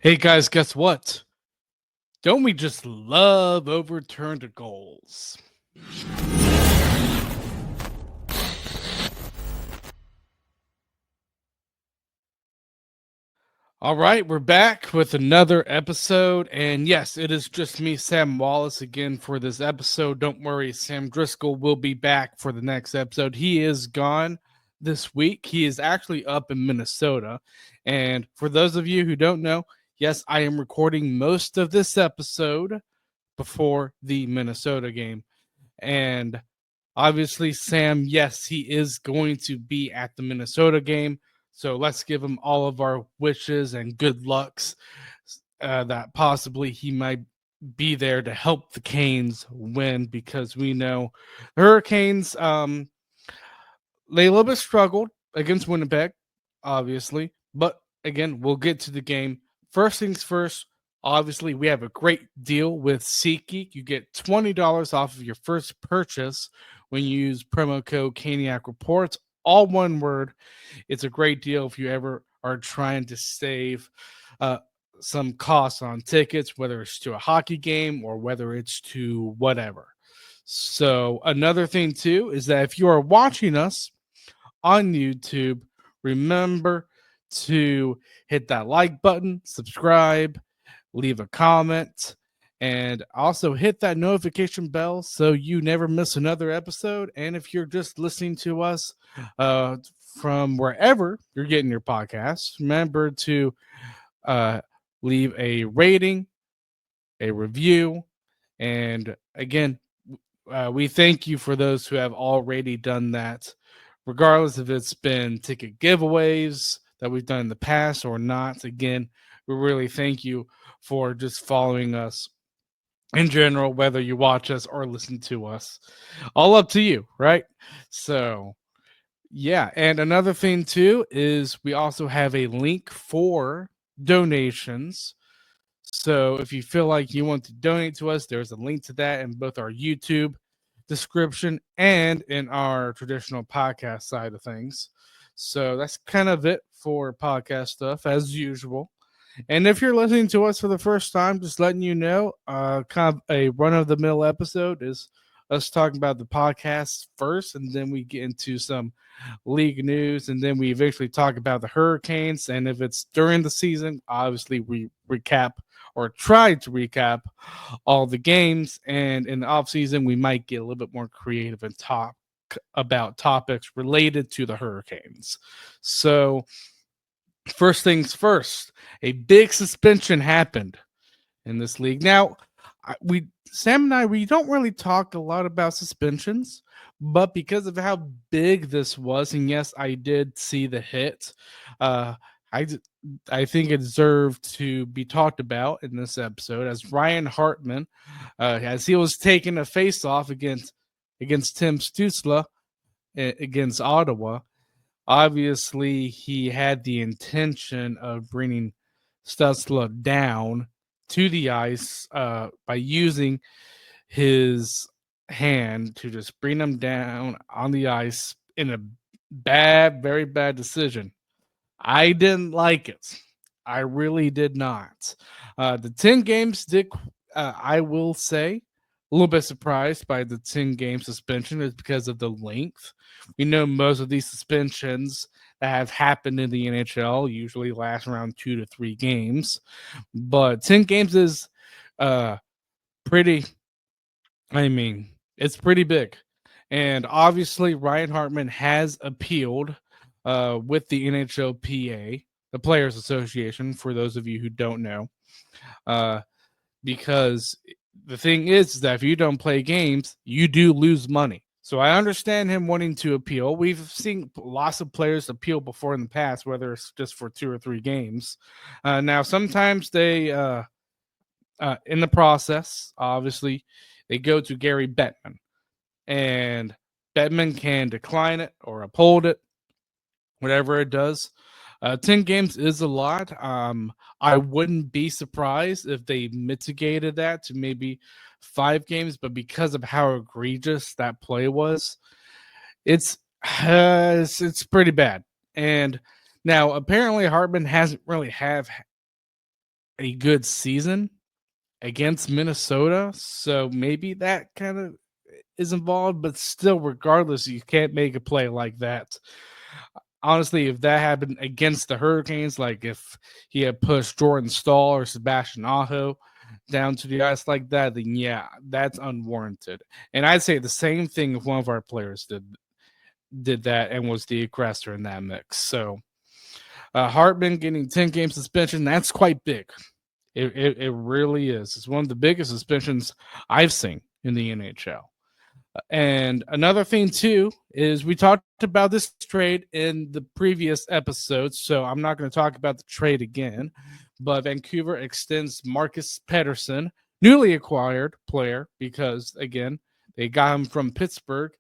Hey guys, guess what? Don't we just love overturned goals? All right, we're back with another episode. And yes, it is just me, Sam Wallace, again for this episode. Don't worry, Sam Driscoll will be back for the next episode. He is gone this week. He is actually up in Minnesota. And for those of you who don't know, yes, I am recording most of this episode before the Minnesota game. And obviously, Sam, yes, he is going to be at the Minnesota game. So let's give him all of our wishes and good lucks that possibly he might be there to help the Canes win, because we know the Hurricanes, they a little bit struggled against Winnipeg, obviously. But again, we'll get to the game. First things first, obviously, we have a great deal with SeatGeek. You get $20 off of your first purchase when you use promo code Caniac Reports. All one word. It's a great deal if you ever are trying to save some costs on tickets, whether it's to a hockey game or whether it's to whatever. So, another thing, too, is that if you are watching us on YouTube, remember to hit that like button, subscribe, leave a comment, and also hit that notification bell so you never miss another episode. And if you're just listening to us from wherever you're getting your podcasts, remember to uh, leave a rating, a review, and again, we thank you for those who have already done that, regardless if it's been ticket giveaways that we've done in the past or not. Again, we really thank you for just following us in general, whether you watch us or listen to us. All up to you, right? So, yeah. And another thing, too, is we also have a link for donations. So if you feel like you want to donate to us, there's a link to that in both our YouTube description and in our traditional podcast side of things. So that's kind of it for podcast stuff as usual. And if you're listening to us for the first time, just letting you know, kind of a run of the mill episode is us talking about the podcast first, and then we get into some league news, and then we eventually talk about the Hurricanes. And if it's during the season, obviously we recap or try to recap all the games. And in the off season, we might get a little bit more creative and talk about topics related to the Hurricanes. So first things first, a big suspension happened in this league. Now, we Sam and I, we don't really talk a lot about suspensions, but because of how big this was, and yes, I did see the hit. Uh, I I think it deserved to be talked about in this episode, as Ryan Hartman, as he was taking a face off against Tim Stutzla against Ottawa. Obviously, he had the intention of bringing Stutzla down to the ice by using his hand to just bring him down on the ice in a very bad decision. I didn't like it. I really did not. The 10 games did, I will say, a little bit surprised by the 10-game suspension is because of the length. We know most of these suspensions that have happened in the NHL usually last around 2 to 3 games, but 10 games is pretty, I mean, it's pretty big. And obviously, Ryan Hartman has appealed with the NHLPA, the Players Association, for those of you who don't know, uh, because the thing is that if you don't play games, you do lose money. So I understand him wanting to appeal. We've seen lots of players appeal before in the past, whether it's just for 2 or 3 games. Now, sometimes they, in the process, obviously, they go to Gary Bettman, and Bettman can decline it or uphold it, whatever it does. 10 games is a lot. I wouldn't be surprised if they mitigated that to maybe 5 games, but because of how egregious that play was, it's pretty bad. And now apparently Hartman hasn't really have a good season against Minnesota. So maybe that kind of is involved, but still, regardless, you can't make a play like that. Honestly, if that happened against the Hurricanes, like if he had pushed Jordan Stahl or Sebastian Aho down to the ice like that, then yeah, that's unwarranted. And I'd say the same thing if one of our players did that and was the aggressor in that mix. So Hartman getting 10-game suspension, that's quite big. It really is. It's one of the biggest suspensions I've seen in the NHL. And another thing too is we talked about this trade in the previous episodes, so I'm not going to talk about the trade again. But Vancouver extends Marcus Pettersson, newly acquired player, because again they got him from Pittsburgh,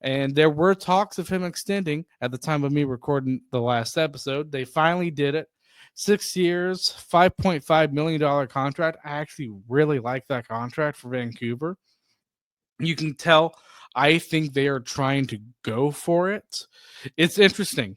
and there were talks of him extending at the time of me recording the last episode. They finally did it. 6 years, $5.5 million contract. I actually really like that contract for Vancouver. You can tell I think they are trying to go for it. It's interesting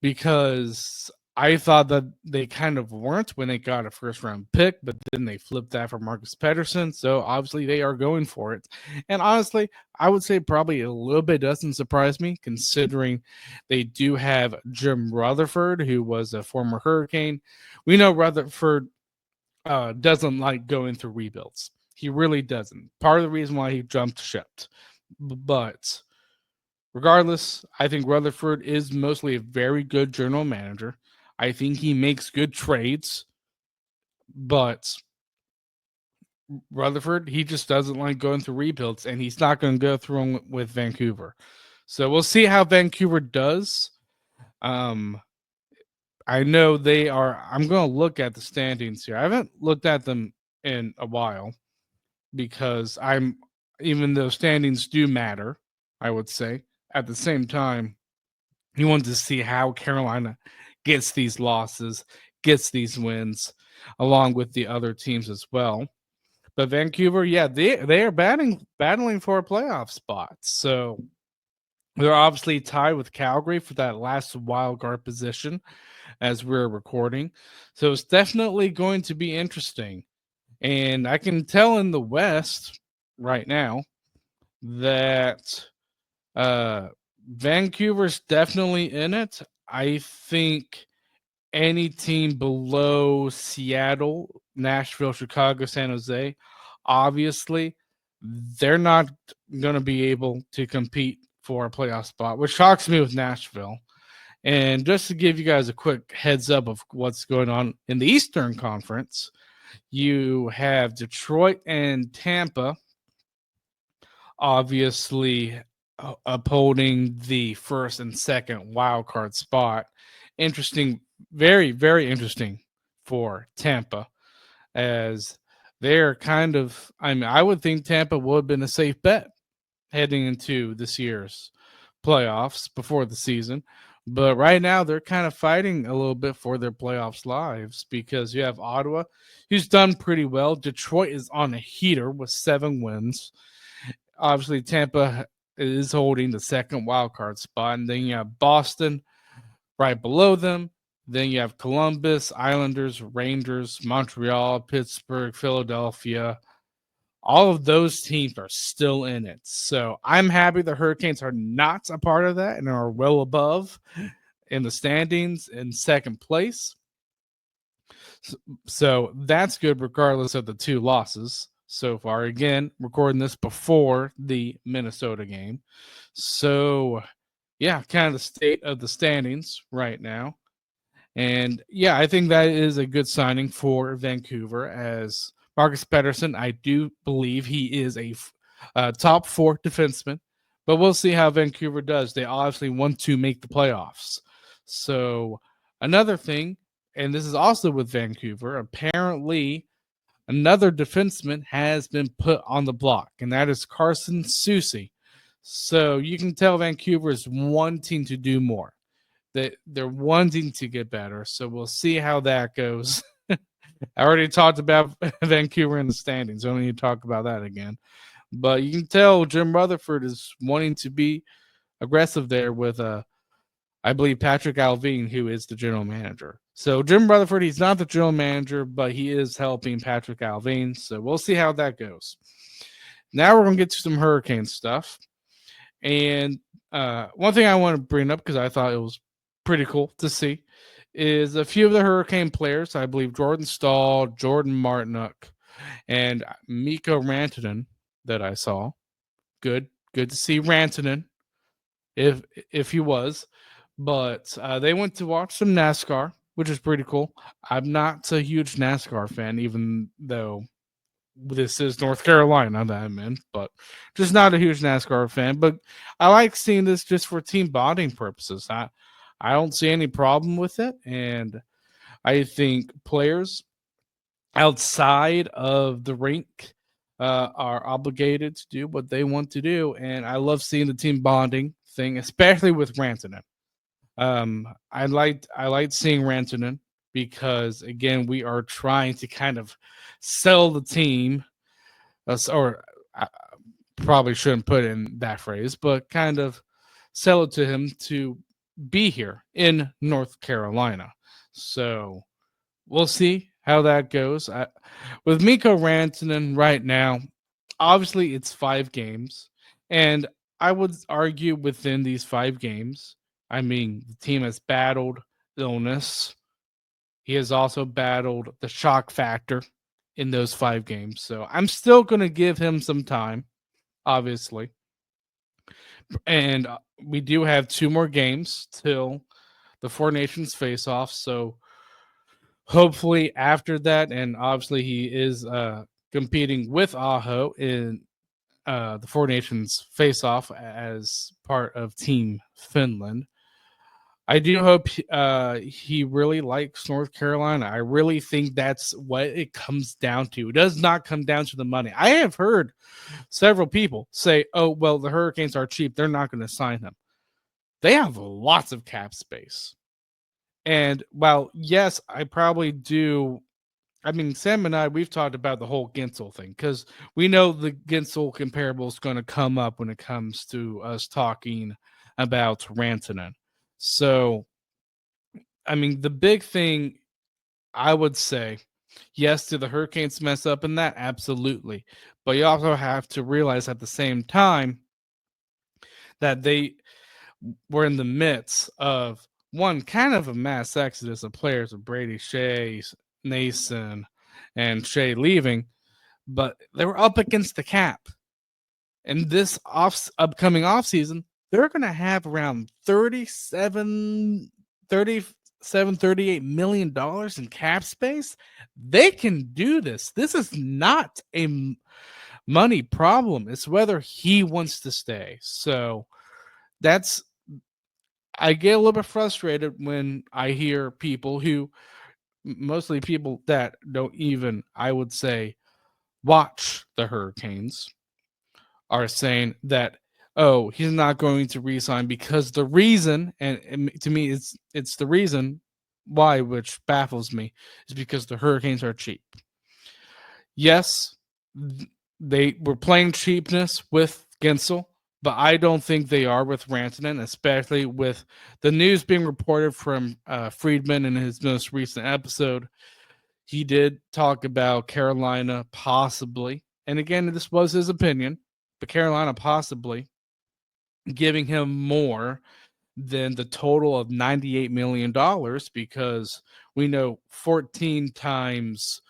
because I thought that they kind of weren't when they got a first round pick, but then they flipped that for Marcus Pettersson. So obviously they are going for it. And honestly, I would say probably a little bit doesn't surprise me considering they do have Jim Rutherford, who was a former Hurricane. We know Rutherford doesn't like going through rebuilds. He really doesn't. Part of the reason why he jumped ship. But regardless, I think Rutherford is mostly a very good general manager. I think he makes good trades, but Rutherford, he just doesn't like going through rebuilds, and he's not going to go through them with Vancouver. So we'll see how Vancouver does. I know they are. I'm going to look at the standings here. I haven't looked at them in a while because even though standings do matter, I would say at the same time, you want to see how Carolina gets these losses, gets these wins, along with the other teams as well. But Vancouver, yeah, they are battling for a playoff spot. So they're obviously tied with Calgary for that last wild card position as we're recording. So it's definitely going to be interesting. And I can tell in the West right now that Vancouver's definitely in it. I think any team below Seattle, Nashville, Chicago, San Jose, obviously, they're not going to be able to compete for a playoff spot, which shocks me with Nashville. And just to give you guys a quick heads up of what's going on in the Eastern Conference, you have Detroit and Tampa, obviously upholding the first and second wild card spot. Interesting, very, very interesting for Tampa, as they're kind of, I would think Tampa would have been a safe bet heading into this year's playoffs before the season. But right now, they're kind of fighting a little bit for their playoffs lives because you have Ottawa, who's done pretty well. Detroit is on a heater with 7 wins. Obviously, Tampa is holding the second wild card spot. And then you have Boston right below them. Then you have Columbus, Islanders, Rangers, Montreal, Pittsburgh, Philadelphia. All of those teams are still in it. So I'm happy the Hurricanes are not a part of that and are well above in the standings in second place. So that's good regardless of the 2 losses so far. Again, recording this before the Minnesota game. So, yeah, kind of the state of the standings right now. And, yeah, I think that is a good signing for Vancouver as Marcus Pettersson, I do believe he is a top 4 defenseman. But we'll see how Vancouver does. They obviously want to make the playoffs. So, another thing, and this is also with Vancouver, apparently another defenseman has been put on the block, and that is Carson Soucy. So you can tell Vancouver is wanting to do more. They're wanting to get better. So we'll see how that goes. I already talked about Vancouver in the standings. I don't need to talk about that again. But you can tell Jim Rutherford is wanting to be aggressive there with I believe Patrick Alvin, who is the general manager. So Jim Rutherford, he's not the general manager, but he is helping Patrick Alvin. So we'll see how that goes. Now we're going to get to some Hurricane stuff. And one thing I want to bring up, because I thought it was pretty cool to see, is a few of the Hurricane players. I believe Jordan Stahl, Jordan Martinook, and Mikko Rantanen that I saw. Good to see Rantanen, if he was. But they went to watch some NASCAR, which is pretty cool. I'm not a huge NASCAR fan, even though this is North Carolina that I'm in, but just not a huge NASCAR fan. But I like seeing this just for team bonding purposes. I don't see any problem with it, and I think players outside of the rink are obligated to do what they want to do, and I love seeing the team bonding thing, especially with Rantanen. I liked seeing Rantanen because again we are trying to kind of sell the team, or I probably shouldn't put in that phrase, but kind of sell it to him to be here in North Carolina. So we'll see how that goes. With Mikko Rantanen right now, obviously it's 5 games, and I would argue within these 5 games, I mean, the team has battled illness. He has also battled the shock factor in those 5 games. So I'm still going to give him some time, obviously. And we do have 2 more games till the Four Nations face off. So hopefully after that, and obviously he is competing with Aho in the Four Nations face off as part of Team Finland. I do hope he really likes North Carolina. I really think that's what it comes down to. It does not come down to the money. I have heard several people say, oh, well, the Hurricanes are cheap. They're not going to sign him. They have lots of cap space. And while, yes, I probably do. I mean, Sam and I, we've talked about the whole Gensel thing because we know the Gensel comparable is going to come up when it comes to us talking about Rantanen. So, I mean, the big thing I would say, yes, do the Hurricanes mess up in that? Absolutely. But you also have to realize at the same time that they were in the midst of one kind of a mass exodus of players of Brady Shea, Nason, and Shea leaving, but they were up against the cap. And this upcoming offseason, they're going to have around $38 million in cap space. They can do this. This is not a money problem. It's whether he wants to stay. So I get a little bit frustrated when I hear people who, mostly people that don't even, I would say, watch the Hurricanes, are saying that, oh, he's not going to resign because the reason, and to me, it's the reason why, which baffles me, is because the Hurricanes are cheap. Yes, they were playing cheapness with Gensel, but I don't think they are with Rantanen, especially with the news being reported from Friedman in his most recent episode. He did talk about Carolina possibly, and again, this was his opinion, but Carolina possibly giving him more than the total of $98 million because we know 14 times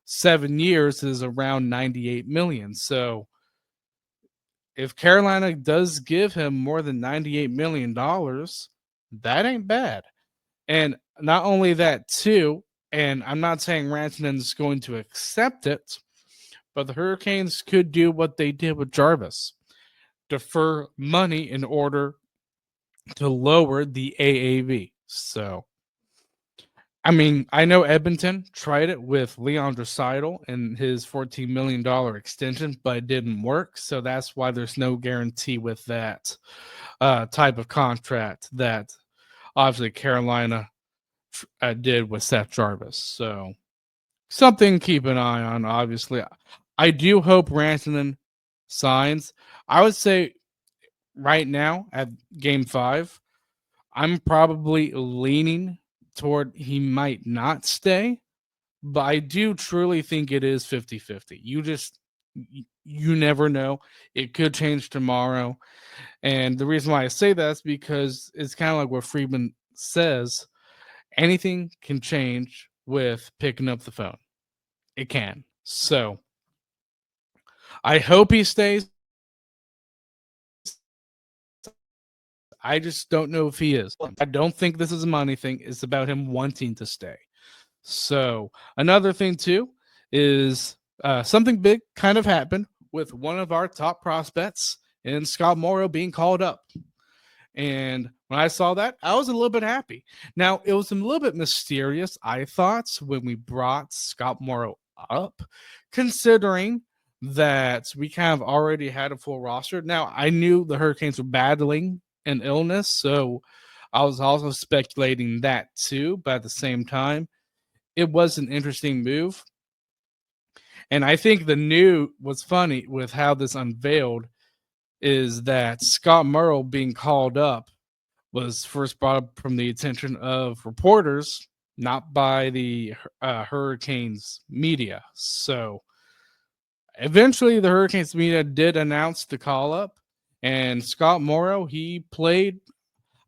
7 years is around 98 million. So if Carolina does give him more than $98 million, that ain't bad. And not only that, too, and I'm not saying Rantanen's going to accept it, but the Hurricanes could do what they did with Jarvis. Defer money in order to lower the AAV. So, I mean, I know Edmonton tried it with Leon Draisaitl and his $14 million extension, but it didn't work. So that's why there's no guarantee with that type of contract that obviously Carolina did with Seth Jarvis. So something to keep an eye on, obviously. I do hope Rantanen signs. I would say right now at game 5, I'm probably leaning toward he might not stay, but I do truly think it is 50-50. You never know. It could change tomorrow. And the reason why I say that is because it's kind of like what Friedman says, anything can change with picking up the phone. It can. So I hope he stays. I just don't know if he is. I don't think this is a money thing. It's about him wanting to stay. So another thing too is something big kind of happened with one of our top prospects in Scott Morrow being called up. And when I saw that, I was a little bit happy. Now, it was a little bit mysterious, I thought, when we brought Scott Morrow up, considering that we kind of already had a full roster. Now, I knew the Hurricanes were battling an illness, so I was also speculating that too. But at the same time, it was an interesting move. And I think the new was funny with how this unveiled is that Scott Morrow being called up was first brought up from the attention of reporters, not by the Hurricanes media. So eventually, the Hurricanes media did announce the call up, and Scott Morrow, he played.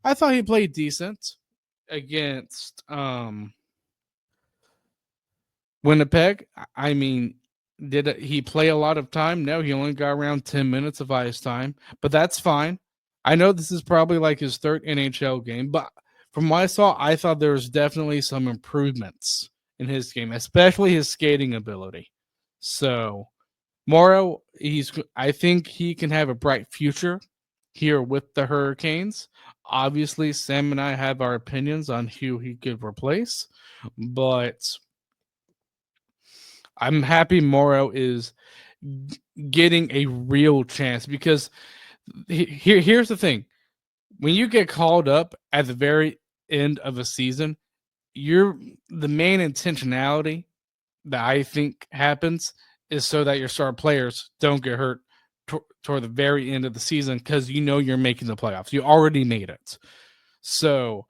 I thought he played decent against Winnipeg. I mean, did he play a lot of time? No, he only got around 10 minutes of ice time, but that's fine. I know this is probably like his third NHL game, but from what I saw, I thought there was definitely some improvements in his game, especially his skating ability. So, Morrow, I think he can have a bright future here with the Hurricanes. Obviously, Sam and I have our opinions on who he could replace, but I'm happy Morrow is getting a real chance because here's the thing. When you get called up at the very end of a season, you're the main intentionality that I think happens is so that your star players don't get hurt toward the very end of the season because you know you're making the playoffs. You already made it. So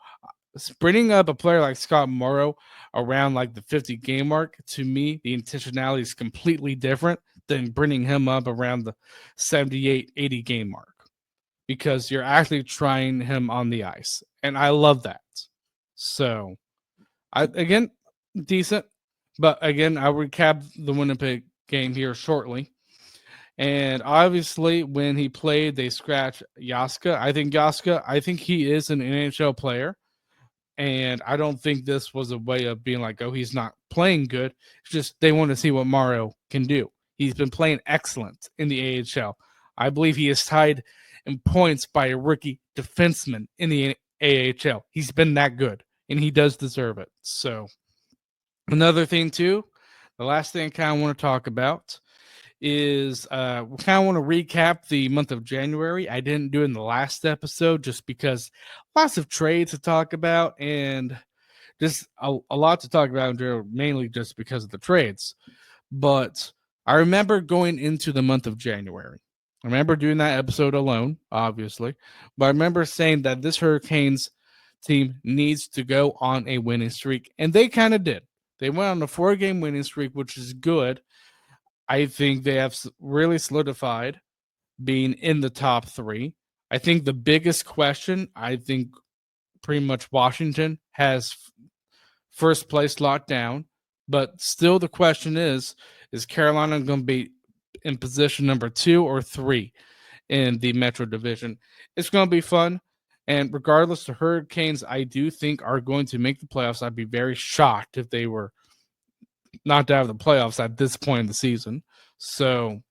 bringing up a player like Scott Morrow around like the 50 game mark, to me, the intentionality is completely different than bringing him up around the 78, 80 game mark because you're actually trying him on the ice. And I love that. So, again, decent. But again, I'll recap the Winnipeg game here shortly. And obviously, when he played, they scratched Yaska. I think he is an NHL player. And I don't think this was a way of being like, oh, he's not playing good. It's just they want to see what Morrow can do. He's been playing excellent in the AHL. I believe he is tied in points by a rookie defenseman in the AHL. He's been that good, and he does deserve it. So, another thing, too, the last thing I kind of want to talk about is we kind of want to recap the month of January. I didn't do it in the last episode just because lots of trades to talk about and just a lot to talk about, mainly just because of the trades. But I remember going into the month of January. I remember doing that episode alone, obviously, but I remember saying that this Hurricanes team needs to go on a winning streak, and they kind of did. They went on a 4-game winning streak, which is good. I think they have really solidified being in the top 3. I think the biggest question, I think pretty much Washington has first place locked down, but still the question is Carolina going to be in position number 2 or 3 in the Metro Division? It's going to be fun. And regardless, the Hurricanes, I do think, are going to make the playoffs. I'd be very shocked if they were knocked out of the playoffs at this point in the season. So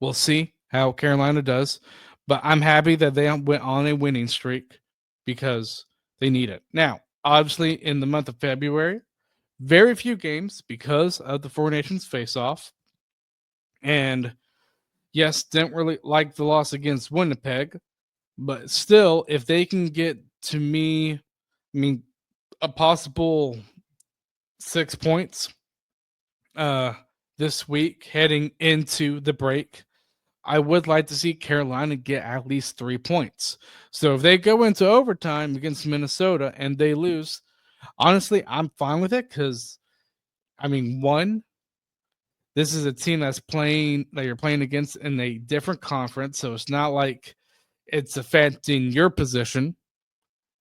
we'll see how Carolina does. But I'm happy that they went on a winning streak because they need it. Now, obviously, in the month of February, very few games because of the Four Nations face-off. And yes, didn't really like the loss against Winnipeg. But still, if they can get to me, I mean, a possible 6 points this week heading into the break, I would like to see Carolina get at least 3 points. So if they go into overtime against Minnesota and they lose, honestly, I'm fine with it because, one, this is a team that you're playing against in a different conference. So it's not like it's affecting your position.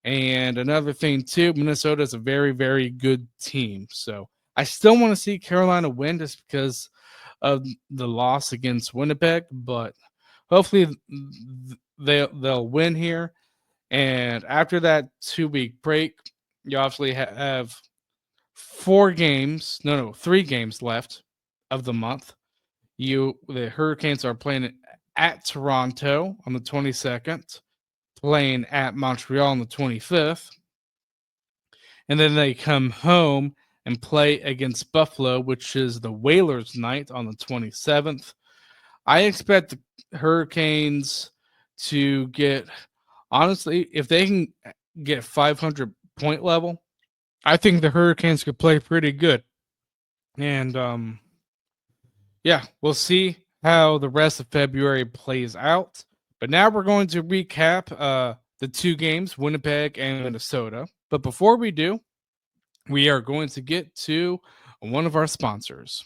And another thing, too, Minnesota is a very, very good team. So I still want to see Carolina win just because of the loss against Winnipeg, but hopefully they'll win here. And after that 2-week break, you obviously have 3 games left of the month. The Hurricanes are playing at Toronto on the 22nd, playing at Montreal on the 25th, and then they come home and play against Buffalo, which is the Whalers night on the 27th. I expect the Hurricanes to get, honestly, if they can get 500 point level, I think the Hurricanes could play pretty good. And yeah, we'll see how the rest of February plays out. But now we're going to recap the 2 games, Winnipeg and Minnesota. But before we do, we are going to get to one of our sponsors.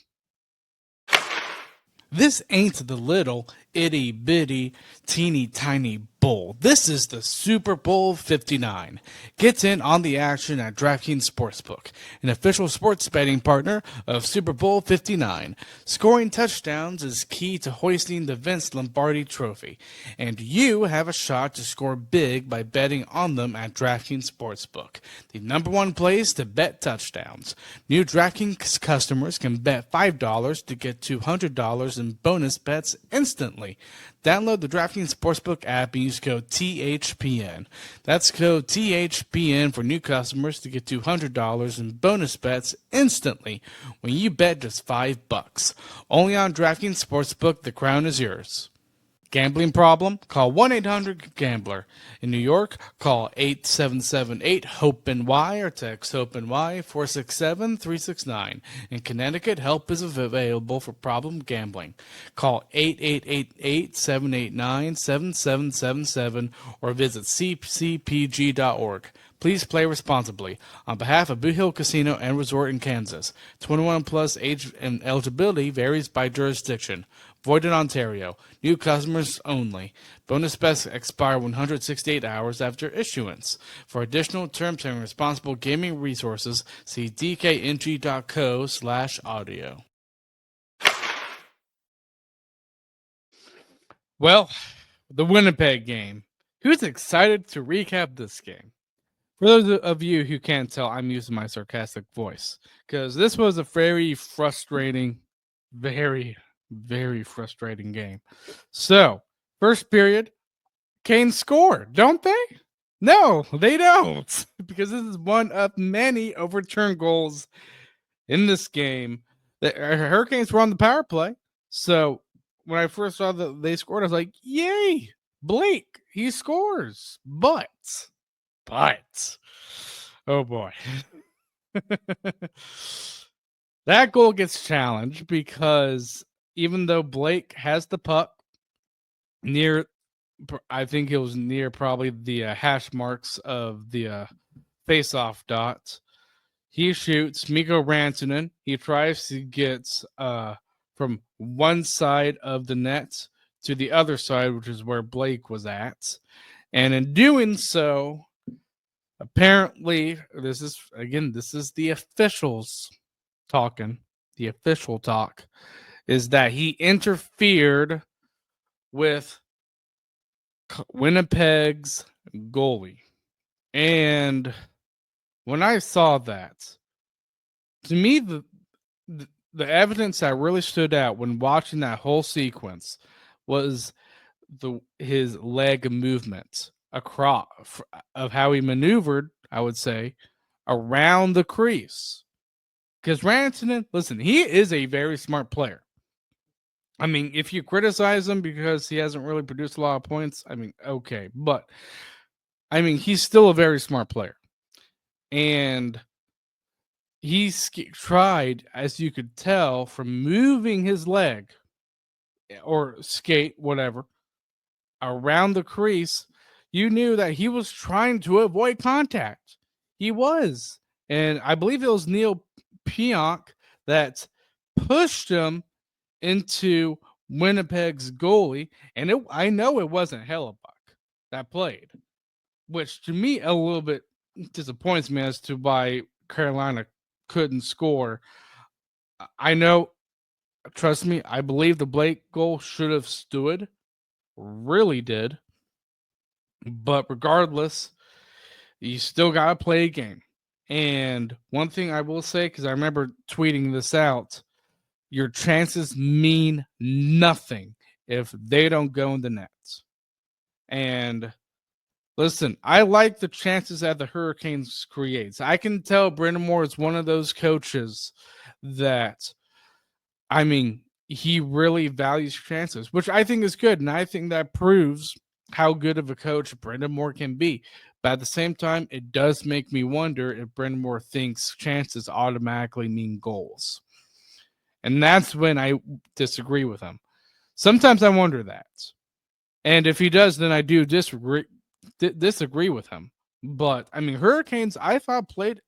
This ain't the little itty bitty teeny tiny bowl. This is the Super Bowl 59. Get in on the action at DraftKings Sportsbook, an official sports betting partner of Super Bowl 59. Scoring touchdowns is key to hoisting the Vince Lombardi Trophy, and you have a shot to score big by betting on them at DraftKings Sportsbook, the #1 place to bet touchdowns. New DraftKings customers can bet $5 to get $200 in bonus bets instantly. Download the DraftKings Sportsbook app and use code THPN. That's code THPN for new customers to get $200 in bonus bets instantly when you bet just $5. Only on DraftKings Sportsbook, the crown is yours. Gambling problem? Call 1-800-GAMBLER. In New York, call 877-8-HOPE-NY or text HOPE-NY 467-369. In Connecticut, help is available for problem gambling. Call 888-8-789-7777 or visit ccpg.org. Please play responsibly. On behalf of Boot Hill Casino and Resort in Kansas, 21 plus age and eligibility varies by jurisdiction. Void in Ontario. New customers only. Bonus bets expire 168 hours after issuance. For additional terms and responsible gaming resources, see dkng.co/audio. Well, the Winnipeg game. Who's excited to recap this game? For those of you who can't tell, I'm using my sarcastic voice because this was a very frustrating, very frustrating game. So, first period, Canes score, don't they? No, they don't, because this is one of many overturned goals in this game. The Hurricanes were on the power play. So, when I first saw that they scored, I was like, yay, Blake, he scores. But, oh boy. That goal gets challenged because even though Blake has the puck near, I think it was near probably the hash marks of the face-off dot, he shoots Mikko Rantanen. He tries to get from one side of the net to the other side, which is where Blake was at. And in doing so, apparently, this is the officials talking. The official talk is that he interfered with Winnipeg's goalie. And when I saw that, to me, the evidence that really stood out when watching that whole sequence was his leg movement across of how he maneuvered, I would say, around the crease. Because Rantanen, listen, he is a very smart player. I mean, if you criticize him because he hasn't really produced a lot of points, I mean, okay. But, I mean, he's still a very smart player. And he's tried, as you could tell, from moving his leg or skate, whatever, around the crease, you knew that he was trying to avoid contact. He was. And I believe it was Neil Pionk that pushed him into Winnipeg's goalie. And I know it wasn't Hellebuck that played, which to me a little bit disappoints me as to why Carolina couldn't score. I know, trust me, I believe the Blake goal should have stood. Really did. But regardless, you still got to play a game. And one thing I will say, because I remember tweeting this out, your chances mean nothing if they don't go in the nets. And listen, I like the chances that the Hurricanes creates. I can tell Brendan Moore is one of those coaches that, I mean, he really values chances, which I think is good. And I think that proves how good of a coach Brendan Moore can be. But at the same time, it does make me wonder if Brendan Moore thinks chances automatically mean goals. And that's when I disagree with him. Sometimes I wonder that. And if he does, then I do disagree with him. But, I mean, Hurricanes, I thought, played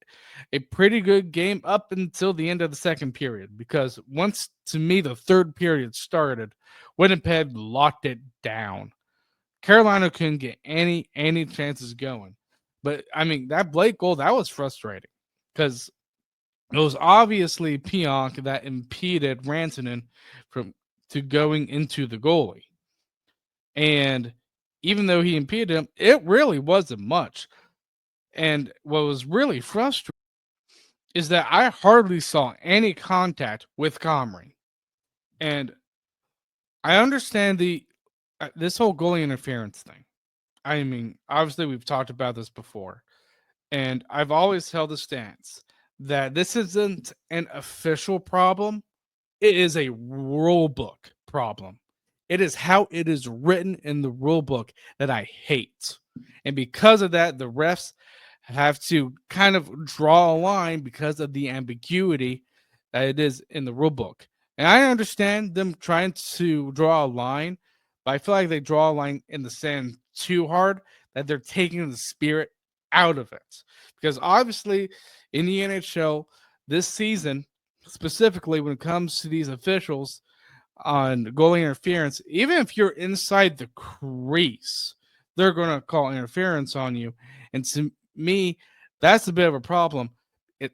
a pretty good game up until the end of the second period. Because once, to me, the third period started, Winnipeg locked it down. Carolina couldn't get any chances going. But, I mean, that Blake goal, that was frustrating. Because it was obviously Pionk that impeded Rantanen to going into the goalie. And even though he impeded him, it really wasn't much. And what was really frustrating is that I hardly saw any contact with Comrie. And I understand this whole goalie interference thing. I mean, obviously we've talked about this before. And I've always held the stance that this isn't an official problem. It is a rule book problem. It is how it is written in the rule book that I hate. And because of that, the refs have to kind of draw a line because of the ambiguity that it is in the rule book. And I understand them trying to draw a line, but I feel like they draw a line in the sand too hard, that they're taking the spirit out of it. Because obviously in the NHL this season, specifically when it comes to these officials on goalie interference, even if you're inside the crease, they're going to call interference on you. And to me, that's a bit of a problem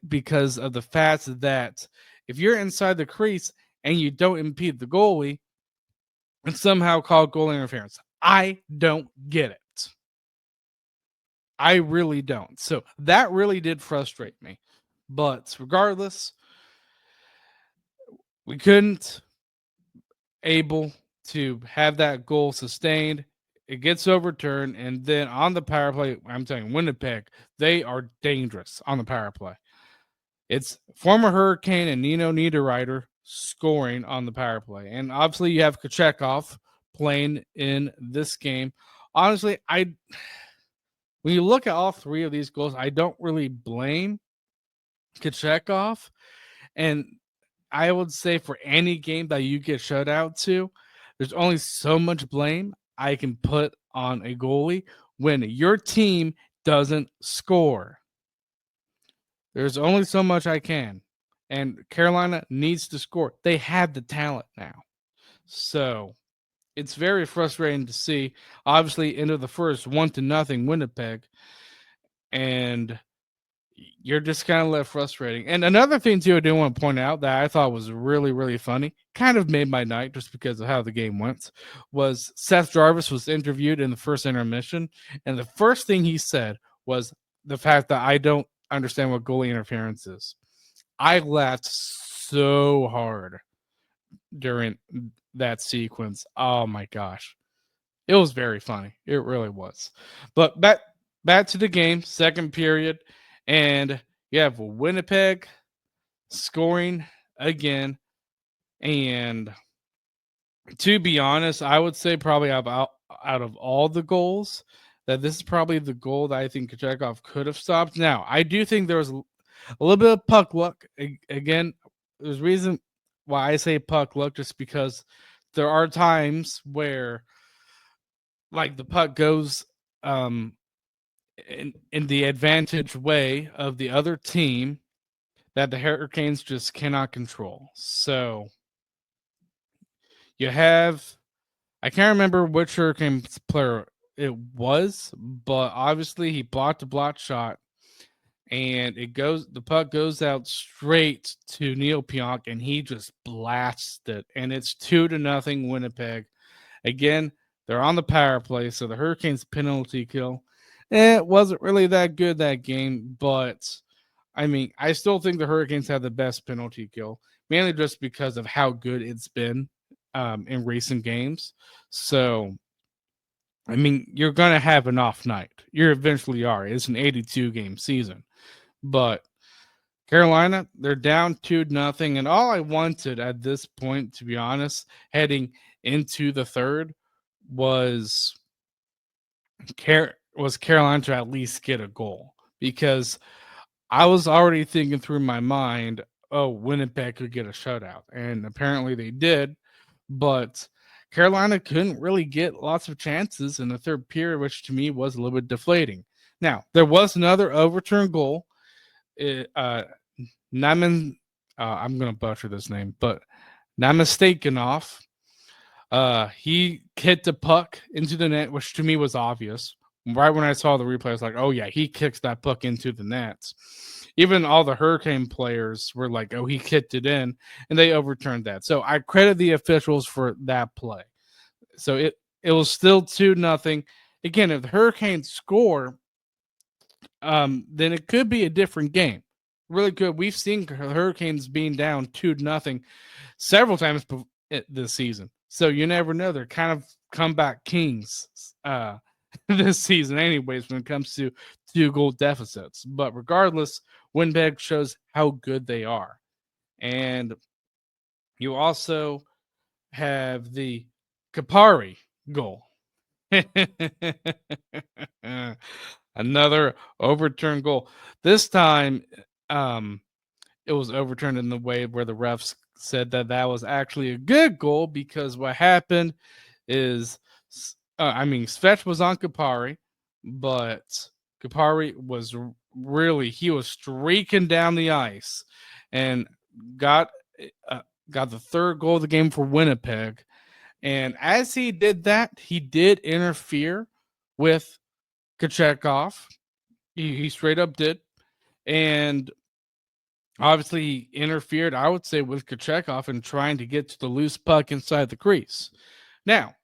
because of the fact that if you're inside the crease and you don't impede the goalie, it's somehow called goal interference. I don't get it. I really don't. So that really did frustrate me. But regardless, we couldn't able to have that goal sustained. It gets overturned, and then on the power play, I'm telling you, Winnipeg, they are dangerous on the power play. It's former Hurricane and Nino Niederreiter scoring on the power play. And obviously you have Kochetkov playing in this game. Honestly, when you look at all three of these goals, I don't really blame Kochetkov. And I would say for any game that you get shut out to, there's only so much blame I can put on a goalie when your team doesn't score. There's only so much I can. And Carolina needs to score. They have the talent now. So it's very frustrating to see. Obviously, into the first 1-0 Winnipeg. And you're just kind of left frustrating. And another thing, too, I do want to point out that I thought was really, really funny, kind of made my night just because of how the game went, was Seth Jarvis was interviewed in the first intermission. And the first thing he said was the fact that I don't understand what goalie interference is. I laughed so hard during that sequence. Oh, my gosh. It was very funny. It really was. But back to the game, second period. And you have Winnipeg scoring again. And to be honest, I would say probably out of all the goals, that this is probably the goal that I think Kochetkov could have stopped. Now, I do think there was a little bit of puck luck. Again, there's a reason why I say puck luck, just because there are times where like the puck goes in the advantage way of the other team that the Hurricanes just cannot control. So you have, I can't remember which Hurricanes player it was, but obviously he blocked a block shot, and the puck goes out straight to Neil Pionk, and he just blasts it, and it's 2-0 Winnipeg. Again, they're on the power play, so the Hurricanes penalty kill. It wasn't really that good that game, but I mean, I still think the Hurricanes have the best penalty kill, mainly just because of how good it's been in recent games. So, I mean, you're going to have an off night. You eventually are. It's an 82 game season. But Carolina, they're down 2-0. And all I wanted at this point, to be honest, heading into the third was Carolina to at least get a goal, because I was already thinking through my mind, oh, Winnipeg could get a shutout. And apparently they did, but Carolina couldn't really get lots of chances in the third period, which to me was a little bit deflating. Now, there was another overturned goal. Naman, I'm going to butcher this name, but Namastakenov, he hit the puck into the net, which to me was obvious. Right when I saw the replay, I was like, oh, yeah, he kicks that puck into the net. Even all the Hurricane players were like, oh, he kicked it in, and they overturned that. So I credit the officials for that play. So it was still 2-0. Again, if the Hurricanes score, then it could be a different game. Really good. We've seen Hurricanes being down 2-0 several times this season. So you never know. They're kind of comeback kings this season anyways when it comes to 2-goal deficits. But regardless, Winnipeg shows how good they are. And you also have the Kapari goal. Another overturned goal. This time, it was overturned in the way where the refs said that was actually a good goal, because what happened is, Svech was on Kapari, but Kapari was he was streaking down the ice and got the third goal of the game for Winnipeg. And as he did that, he did interfere with Kochetkov. He straight up did. And obviously he interfered, I would say, with Kochetkov in trying to get to the loose puck inside the crease. Now,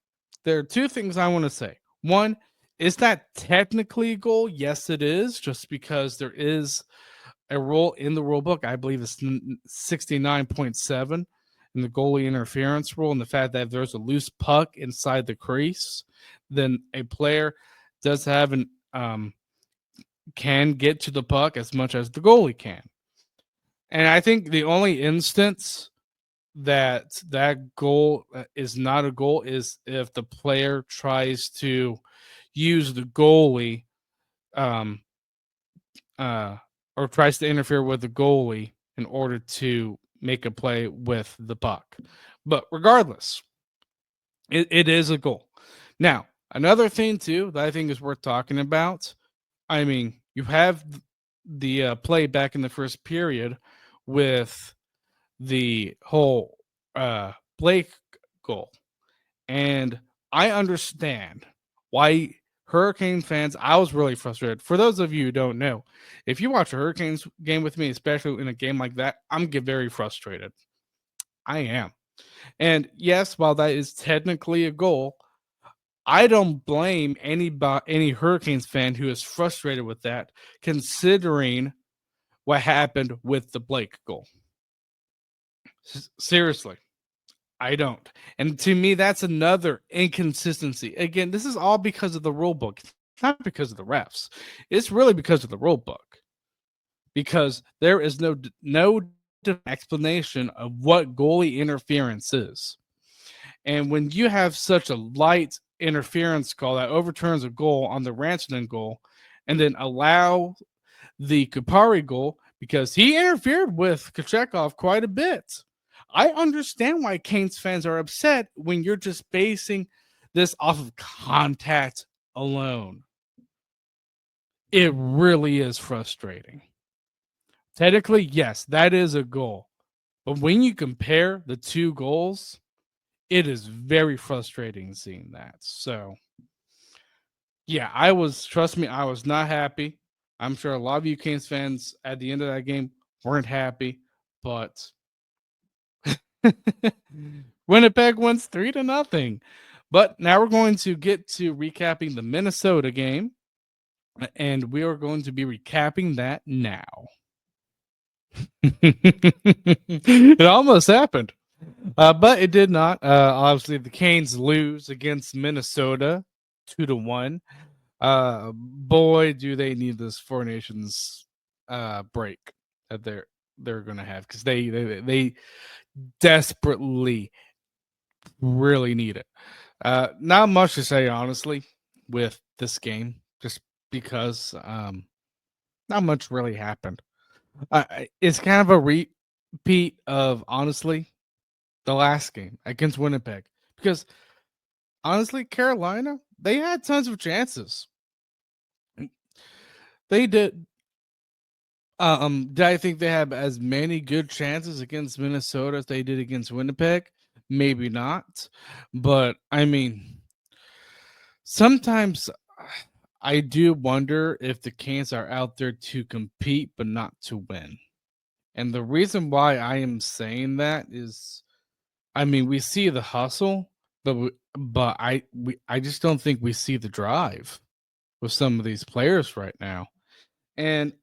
there are two things I want to say. One, is that technically a goal? Yes, it is, just because there is a rule in the rule book. I believe it's 69.7 in the goalie interference rule, and the fact that if there's a loose puck inside the crease, then a player does have can get to the puck as much as the goalie can. And I think the only instance that goal is not a goal is if the player tries to use the goalie or tries to interfere with the goalie in order to make a play with the puck. But regardless, it is a goal. Now, another thing too that I think is worth talking about, I mean, you have the play back in the first period with the whole Blake goal. And I understand why Hurricane fans, I was really frustrated. For those of you who don't know, if you watch a Hurricanes game with me, especially in a game like that, I'm get very frustrated. I am. And yes, while that is technically a goal, I don't blame any Hurricanes fan who is frustrated with that, considering what happened with the Blake goal. Seriously, I don't. And to me, that's another inconsistency. Again, this is all because of the rule book. It's not because of the refs. It's really because of the rule book. Because there is no explanation of what goalie interference is. And when you have such a light interference call that overturns a goal on the Rantanen goal, and then allow the Kupari goal, because he interfered with Kochetkov quite a bit. I understand why Canes fans are upset when you're just basing this off of contact alone. It really is frustrating. Technically, yes, that is a goal. But when you compare the two goals, it is very frustrating seeing that. So, yeah, trust me, I was not happy. I'm sure a lot of you Canes fans at the end of that game weren't happy, but Winnipeg wins 3-0. But now we're going to get to recapping the Minnesota game, and we are going to be recapping that now. It almost happened, but it did not. Obviously, the Canes lose against Minnesota 2-1. Boy, do they need this Four Nations break that they're going to have, because they desperately really need it. Not much to say, honestly, with this game, just because not much really happened. It's kind of a repeat of, honestly, the last game against Winnipeg, because honestly, Carolina, they had tons of chances. They did. Did I think they have as many good chances against Minnesota as they did against Winnipeg? Maybe not, but I mean, sometimes I do wonder if the Canes are out there to compete but not to win. And the reason why I am saying that is, I mean, we see the hustle, but I just don't think we see the drive with some of these players right now. And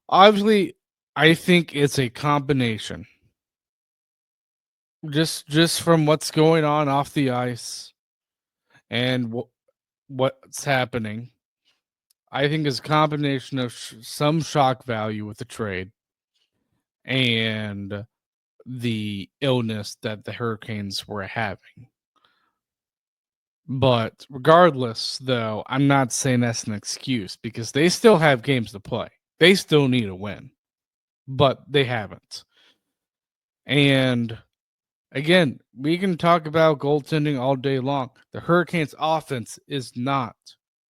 obviously, I think it's a combination. Just from what's going on off the ice and what's happening, I think it's a combination of some shock value with the trade and the illness that the Hurricanes were having. But regardless, though, I'm not saying that's an excuse, because they still have games to play. They still need a win, but they haven't. And again, we can talk about goaltending all day long. The Hurricanes' offense is not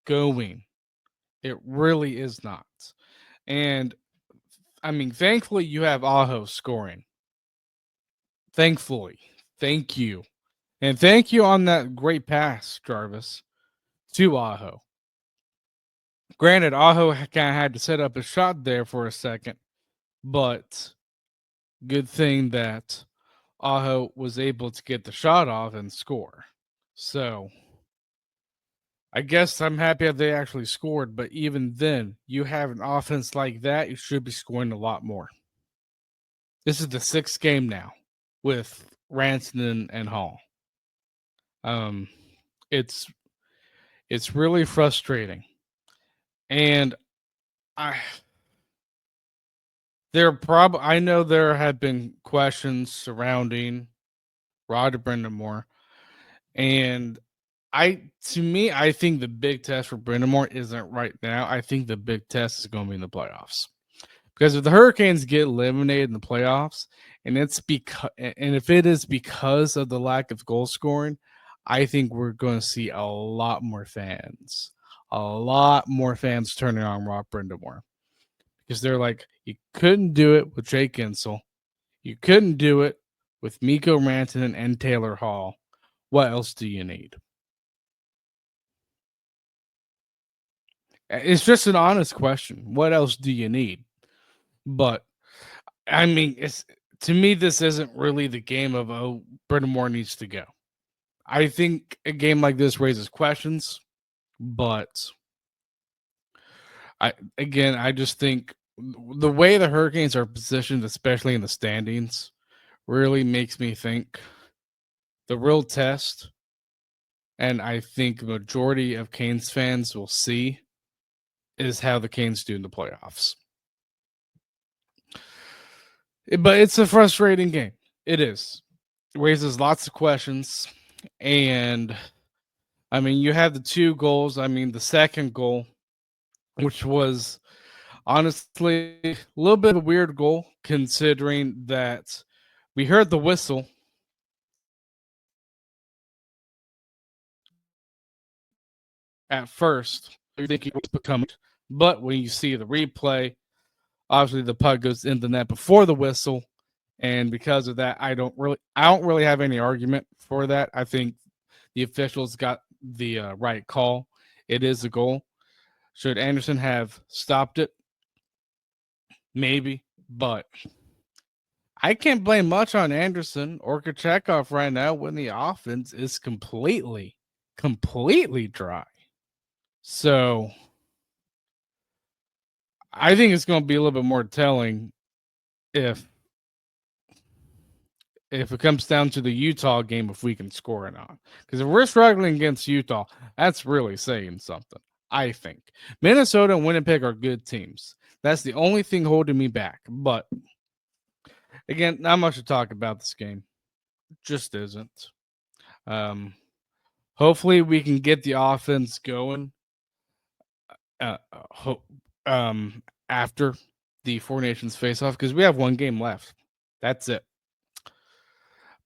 going. It really is not. And I mean, thankfully, you have Aho scoring. Thankfully. Thank you. And thank you on that great pass, Jarvis, to Aho. Granted, Aho kind of had to set up a shot there for a second, but good thing that Aho was able to get the shot off and score. So I guess I'm happy that they actually scored, but even then, you have an offense like that, you should be scoring a lot more. This is the 6th game now with Ranson and Hall. It's really frustrating. And I know there have been questions surrounding Rod Brind'Amour, and I think the big test for Brind'Amour isn't right now. I think the big test is going to be in the playoffs, because if the Hurricanes get eliminated in the playoffs, and if it is because of the lack of goal scoring, I think we're going to see a lot more fans turning on Rod Brind'Amour, because they're like, you couldn't do it with Jake Gensel. You couldn't do it with Mikko Rantanen and Taylor Hall. What else do you need? It's just an honest question. What else do you need? But I mean, to me, this isn't really the game of, oh, Brind'Amour needs to go. I think a game like this raises questions, but I just think the way the Hurricanes are positioned, especially in the standings, really makes me think the real test, and I think the majority of Canes fans will see, is how the Canes do in the playoffs. But it's a frustrating game. It is. It raises lots of questions. And I mean, you have the 2 goals. I mean, the second goal, which was honestly a little bit of a weird goal, considering that We heard the whistle. At first, you think it was becoming, but when you see the replay, obviously the puck goes in the net before the whistle, and because of that, I don't really have any argument for that. I think the officials got the right call. It is a goal. Should Anderson have stopped it? Maybe, but I can't blame much on Anderson or Kochetkov right now when the offense is completely dry. So I think it's going to be a little bit more telling if it comes down to the Utah game, if we can score or not. Because if we're struggling against Utah, that's really saying something, I think. Minnesota and Winnipeg are good teams. That's the only thing holding me back. But again, not much to talk about this game. Just isn't. Hopefully we can get the offense going after the Four Nations face-off, because we have one game left. That's it.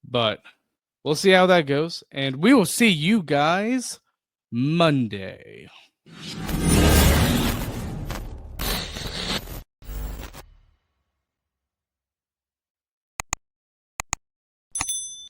But we'll see how that goes, and we will see you guys Monday.